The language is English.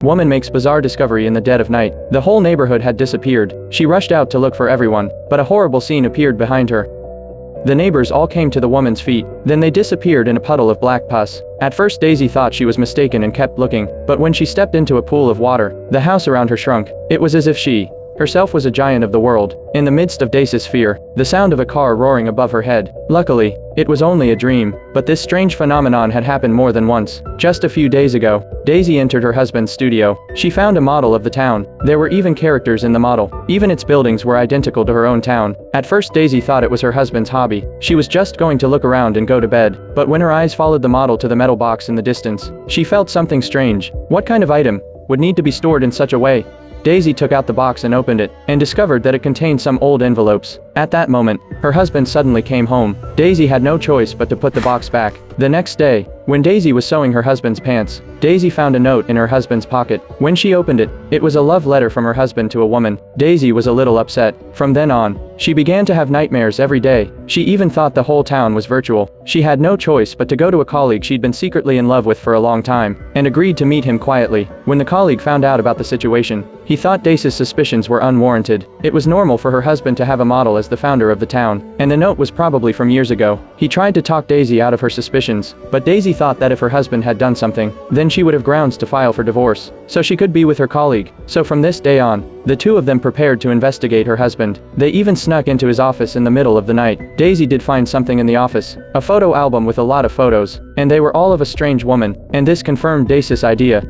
Woman makes bizarre discovery in the dead of night. The whole neighborhood had disappeared. She rushed out to look for everyone, but a horrible scene appeared behind her. The neighbors all came to the woman's feet, then they disappeared in a puddle of black pus. At first Daisy thought she was mistaken and kept looking, but when she stepped into a pool of water, the house around her shrunk. It was as if she herself was a giant of the world. In the midst of Daisy's fear, the sound of a car roaring above her head. Luckily, it was only a dream, but this strange phenomenon had happened more than once. Just a few days ago, Daisy entered her husband's studio. She found a model of the town. There were even characters in the model. Even its buildings were identical to her own town. At first Daisy thought it was her husband's hobby. She was just going to look around and go to bed, but when her eyes followed the model to the metal box in the distance, she felt something strange. What kind of item would need to be stored in such a way? Daisy took out the box and opened it, and discovered that it contained some old envelopes. At that moment, her husband suddenly came home. Daisy had no choice but to put the box back. The next day, when Daisy was sewing her husband's pants, Daisy found a note in her husband's pocket. When she opened it, it was a love letter from her husband to a woman. Daisy was a little upset. From then on, she began to have nightmares every day. She even thought the whole town was virtual. She had no choice but to go to a colleague she'd been secretly in love with for a long time, and agreed to meet him quietly. When the colleague found out about the situation, he thought Daisy's suspicions were unwarranted. It was normal for her husband to have a model as the founder of the town, and the note was probably from years ago. He tried to talk Daisy out of her suspicions, but Daisy thought that if her husband had done something, then she would have grounds to file for divorce, so she could be with her colleague. So from this day on, the two of them prepared to investigate her husband. They even snuck into his office in the middle of the night. Daisy did find something in the office, a photo album with a lot of photos, and they were all of a strange woman, and this confirmed Daisy's idea.